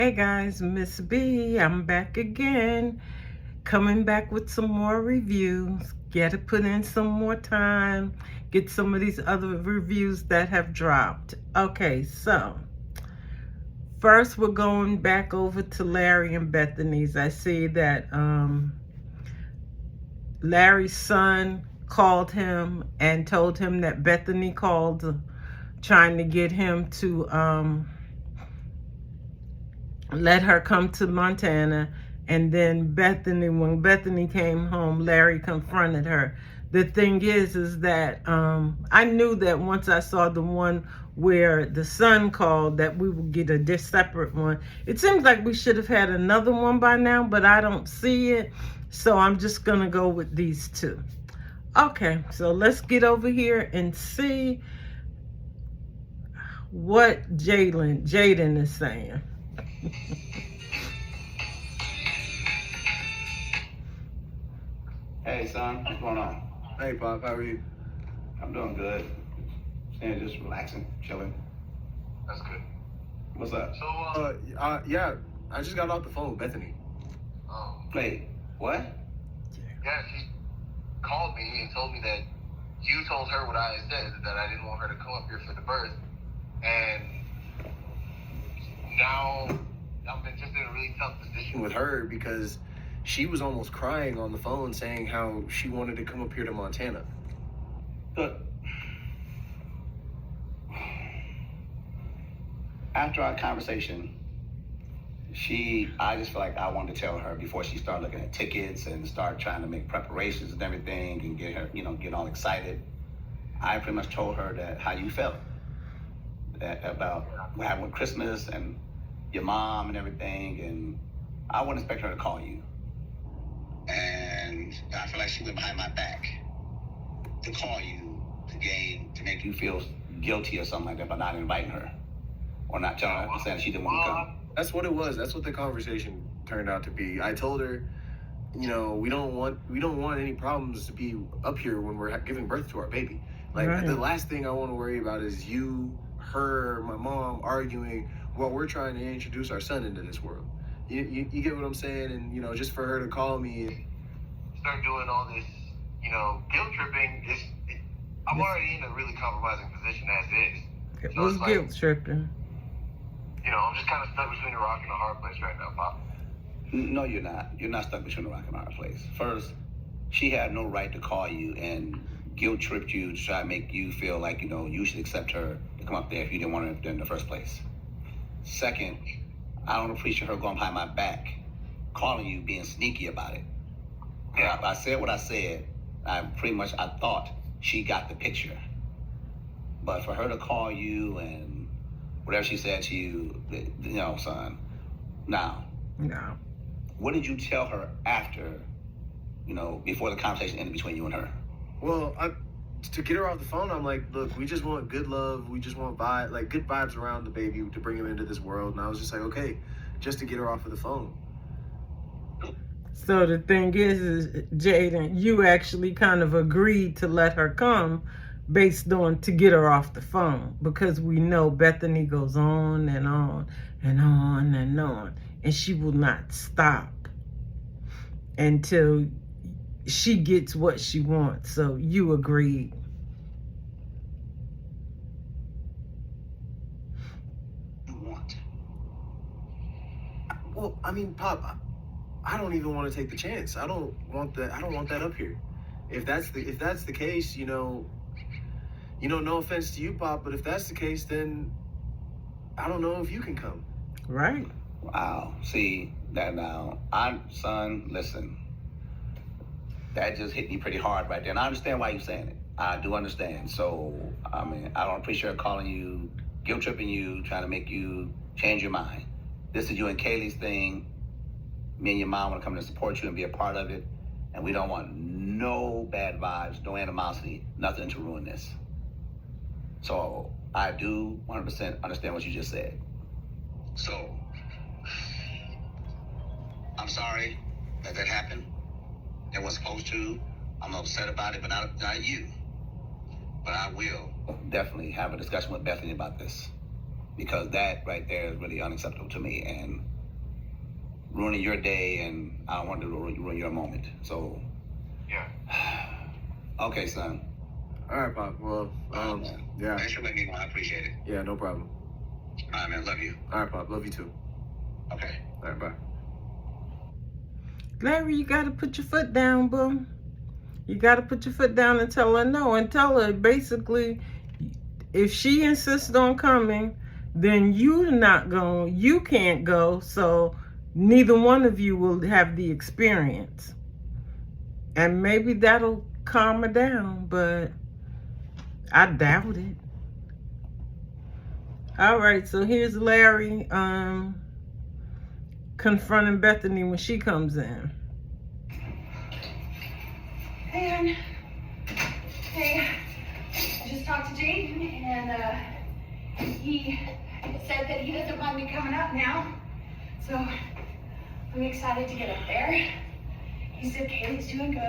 Hey guys, Miss B, I'm back again, coming back with some more reviews. Got to put in some more time, get some of these other reviews that have dropped. Okay, so first we're going back over to Larry and Bethany's. I see that Larry's son called him and told him that Bethany called, trying to get him to let her come to Montana. And then when Bethany came home, Larry confronted her. The thing is that I knew that once I saw the one where the son called that we would get a separate one. It seems like we should have had another one by now, but I don't see it. So I'm just gonna go with these two. Okay, so let's get over here and see what Jaden is saying. Hey son, what's going on? Hey Pop, how are you? I'm doing good. Staying just relaxing, chilling. That's good. What's up? So, Yeah, I just got off the phone with Bethany. Wait, what? yeah, she called me and told me that you told her what I had said, that I didn't want her to come up here for the birth. And now I'm just in a really tough position With her because she was almost crying on the phone saying how she wanted to come up here to Montana. But after our conversation, I just feel like I wanted to tell her before she started looking at tickets and start trying to make preparations and everything and get her, get all excited. I pretty much told her that how you felt about what happened with Christmas and your mom and everything, and I wouldn't expect her to call you. And I feel like she went behind my back to call you to make you feel guilty or something like that by not inviting her or not telling her, saying she didn't want to come. That's what it was. That's what the conversation turned out to be. I told her, we don't want any problems to be up here when we're giving birth to our baby. Like Right. The last thing I want to worry about is you, her, my mom arguing while we're trying to introduce our son into this world. You get what I'm saying? And just for her to call me and start doing all this, guilt tripping, I'm already in a really compromising position as is. It So was it's like, guilt tripping. I'm just kind of stuck between a rock and a hard place right now, Pop. No, you're not. You're not stuck between a rock and a hard place. First, she had no right to call you and guilt trip you to try to make you feel like, you should accept her to come up there if you didn't want her in the first place. Second, I don't appreciate her going behind my back, calling you, being sneaky about it. Yeah, I said what I said. I thought she got the picture. But for her to call you and whatever she said to you, son. Now, No. what did you tell her after, before the conversation ended between you and her? well, to get her off the phone, I'm like, look, we just want good love. We just want good vibes around the baby to bring him into this world. And I was just like, okay, just to get her off of the phone. So the thing is Jaden, you actually kind of agreed to let her come based on to get her off the phone, because we know Bethany goes on and on and on and on, and she will not stop until she gets what she wants. So you agreed. You want. Well, I mean, Pop, I don't even want to take the chance. I don't want that up here. If that's the case, no offense to you, Pop, but if that's the case, then I don't know if you can come. Right. Wow. See that now. Son, listen. That just hit me pretty hard right there. And I understand why you're saying it. I do understand. So, I don't appreciate her calling you, guilt tripping you, trying to make you change your mind. This is you and Kaylee's thing. Me and your mom want to come to support you and be a part of it. And we don't want no bad vibes, no animosity, nothing to ruin this. So I do 100% understand what you just said. So I'm sorry that happened. It was supposed to. I'm upset about it, but not you. But I will definitely have a discussion with Bethany about this, because that right there is really unacceptable to me. And ruining your day, and I don't want to ruin your moment. So, Yeah. okay, son. All right, Pop. Well, yeah. Thanks for letting me know. I appreciate it. Yeah, no problem. All right, man. Love you. All right, Pop. Love you too. Okay. All right, bye. Larry, you got to put your foot down, boo. You got to put your foot down and tell her no. And tell her, basically, if she insists on coming, then you can't go, so neither one of you will have the experience. And maybe that'll calm her down, but I doubt it. All right, so here's Larry confronting Bethany when she comes in. Hey, hon. Hey, I just talked to Jaden, and he said that he doesn't mind me coming up now. So I'm excited to get up there. He said Kaylee's doing good.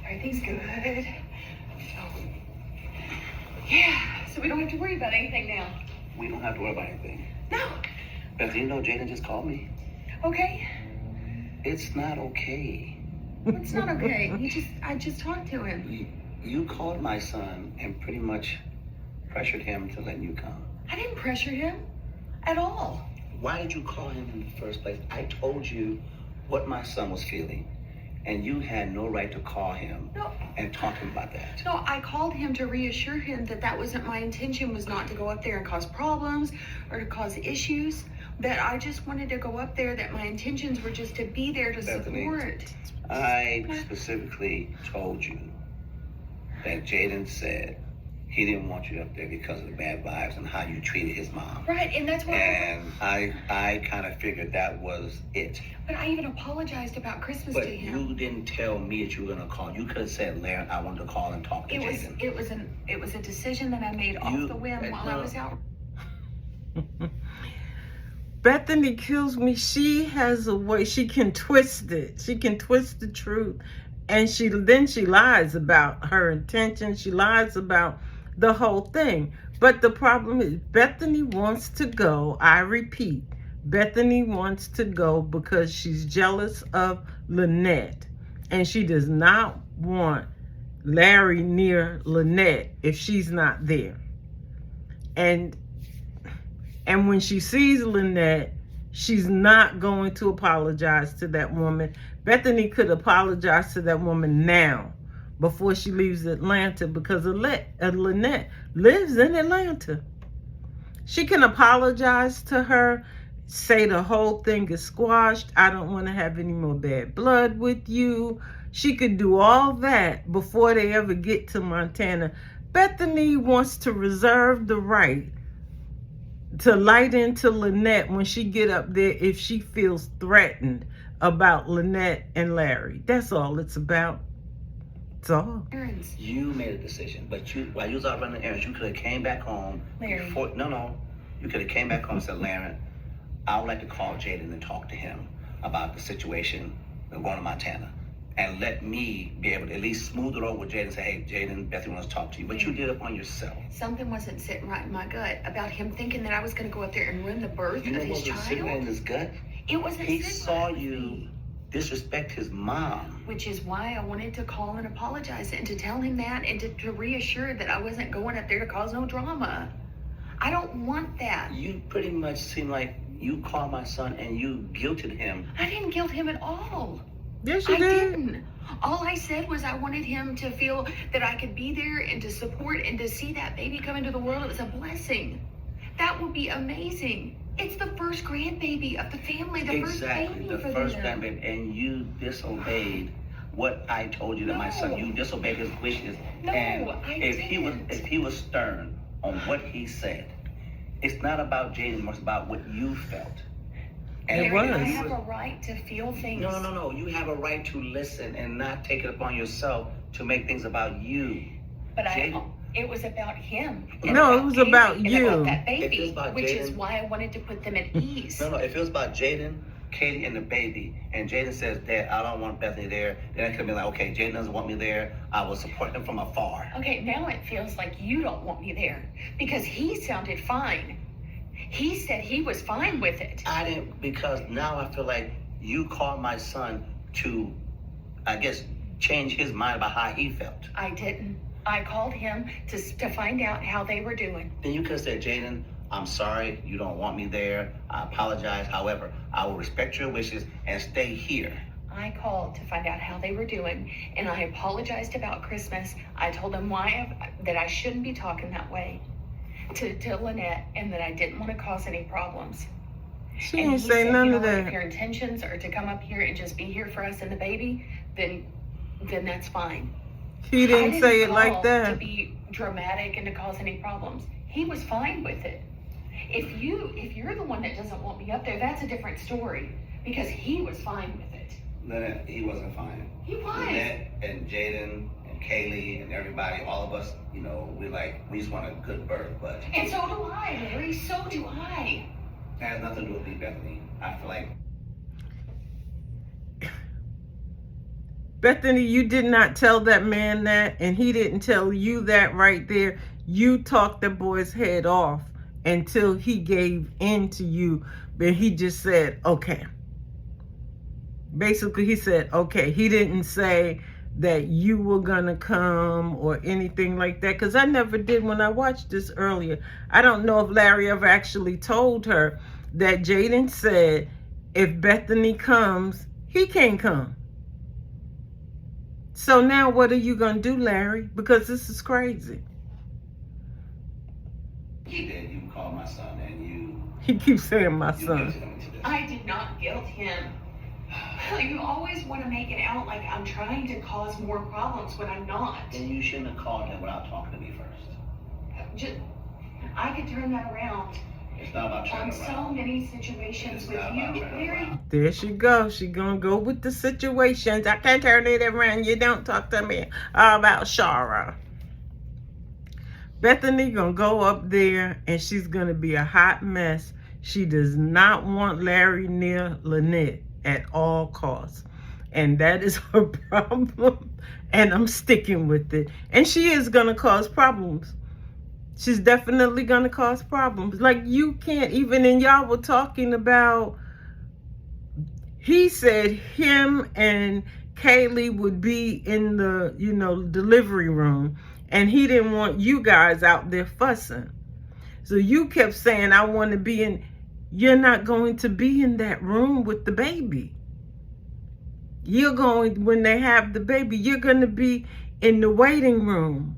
Everything's good. So, yeah, so we don't have to worry about anything now. We don't have to worry about anything. No. Beth, you know Jaden just called me. Okay. It's not okay. It's not okay. I just talked to him. You called my son and pretty much pressured him to let you come. I didn't pressure him at all. Why did you call him in the first place? I told you what my son was feeling, and you had no right to call him and talk to him about that. No, I called him to reassure him that that wasn't my intention, was not to go up there and cause problems or to cause issues, that I just wanted to go up there, that my intentions were just to be there to Bethany, support. I specifically told you that Jaden said he didn't want you up there because of the bad vibes and how you treated his mom. Right, and that's why. And I kind of figured that was it. But I even apologized about Christmas But to him. you didn't tell me that you were gonna call. You could have said, Larry, I wanted to call and talk to Jaden. It was a decision that I made off the whim while I was out. Bethany kills me. She has a way, she can twist it. She can twist the truth. And she lies about her intention. She lies about the whole thing. But the problem is Bethany wants to go. I repeat, Bethany wants to go because she's jealous of Lynette. And she does not want Larry near Lynette if she's not there. And when she sees Lynette, she's not going to apologize to that woman. Bethany could apologize to that woman now before she leaves Atlanta because Lynette lives in Atlanta. She can apologize to her, say the whole thing is squashed. I don't want to have any more bad blood with you. She could do all that before they ever get to Montana. Bethany wants to reserve the right to light into Lynette when she get up there if she feels threatened about Lynette and Larry. That's all it's about. That's all. Errands. You made a decision, but while you was out running errands, you could have came back home. Larry. You could have came back home and said, Larry, I would like to call Jaden and talk to him about the situation of going to Montana. And let me be able to at least smooth it over with Jaden and say, hey, Jaden, Bethany wants to talk to you. But you did it on yourself. Something wasn't sitting right in my gut about him thinking that I was going to go up there and ruin the birth You know of his what was sitting in child. his gut? It wasn't He sitting saw right with you me. disrespect his mom. Which is why I wanted to call and apologize and to tell him that and to reassure that I wasn't going up there to cause no drama. I don't want that. You pretty much seem like you called my son and you guilted him. I didn't guilt him at all. Yes, you I did. didn't. All I said was I wanted him to feel that I could be there and to support and to see that baby come into the world. It was a blessing. That would be amazing. It's the first grandbaby of the family, the first baby the for first them. grandbaby, and you disobeyed what I told you to my son. No. You disobeyed his wishes. No, and I if didn't. he was stern on what he said, it's not about Jaden, it's about what you felt. It Larry, was. I have a right to feel things. No. You have a right to listen and not take it upon yourself to make things about you. But Jaden. It was about him. No, it was Kaylee about and you. about that If baby, it's about which is Jaden- why I wanted to put them at ease. No, if it was about Jaden, Katie, and the baby, and Jaden says, Dad, I don't want Bethany there, then I could be like, okay, Jaden doesn't want me there. I will support him from afar. Okay, now it feels like you don't want me there because he sounded fine. He said he was fine with it. I didn't, because now I feel like you called my son to, I guess, change his mind about how he felt. I didn't. I called him to find out how they were doing. Then you could have said, Jaden, I'm sorry, you don't want me there. I apologize. However, I will respect your wishes and stay here. I called to find out how they were doing, and I apologized about Christmas. I told them that I shouldn't be talking that way to Lynette, and that I didn't want to cause any problems. She And didn't he say said, none you of know, that. if your intentions are to come up here and just be here for us and the baby, then that's fine. He didn't say it call like that. to be dramatic and to cause any problems. He was fine with it. If you're the one that doesn't want me up there, that's a different story, because he was fine with it. Lynette, he wasn't fine. He was. Lynette and Jaden and Kaylee and everybody, all of us, you know, we just want a good birth, but And so do I, Larry. So do I. it has nothing to do with me, Bethany. I feel like Bethany, you did not tell that man that, and he didn't tell you that right there. You talked the boy's head off until he gave in to you, but he just said, okay. Basically, he said, okay. He didn't say that you were gonna come or anything like that, because I never did when I watched this earlier. I don't know if Larry ever actually told her that Jaden said if Bethany comes, he can't come. So now what are you gonna do, Larry? Because this is crazy. he did. You called my son and He keeps saying my you son. guilted him into this. I did not guilt him. You always want to make it out like I'm trying to cause more problems when I'm not. Then you shouldn't have called him without talking to me first. I could turn that around. It's not about On turning so around. many situations It's with not you, about turning Larry. around. There she goes. She gonna go with the situations. I can't turn it around. You don't talk to me about Shara. Bethany gonna go up there and she's gonna be a hot mess. She does not want Larry near Lynette at all costs. And that is her problem. And I'm sticking with it. And she is gonna cause problems. She's definitely gonna cause problems. Like, you can't even, and y'all were talking about, he said him and Kaylee would be in the, delivery room, and he didn't want you guys out there fussing. So you kept saying, I want to be in. You're not going to be in that room with the baby. You're going, when they have the baby, you're going to be in the waiting room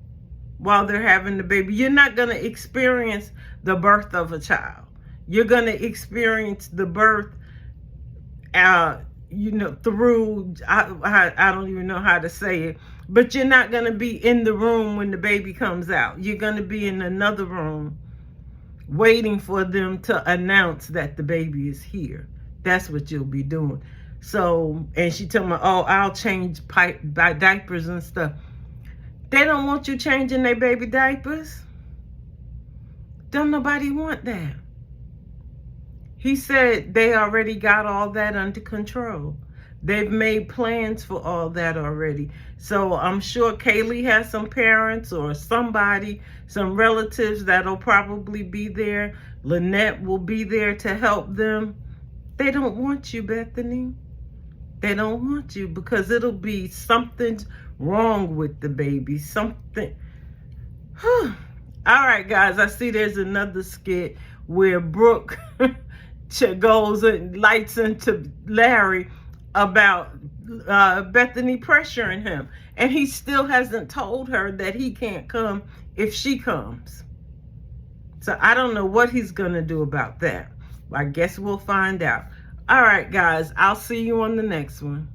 while they're having the baby. You're not going to experience the birth of a child. You're going to experience the birth, through, I don't even know how to say it, but you're not going to be in the room when the baby comes out. You're going to be in another room waiting for them to announce that the baby is here. That's what you'll be doing. So, and she told me, oh, I'll change diapers and stuff. They don't want you changing their baby diapers. Don't nobody want that. He said they already got all that under control. They've made plans for all that already. So I'm sure Kaylee has some parents or somebody, some relatives that'll probably be there. Lynette will be there to help them. They don't want you, Bethany. They don't want you because it'll be something wrong with the baby. Something. All right, guys, I see there's another skit where Brooke goes and lights into Larry about Bethany pressuring him. And he still hasn't told her that he can't come if she comes. So I don't know what he's going to do about that. I guess we'll find out. All right, guys, I'll see you on the next one.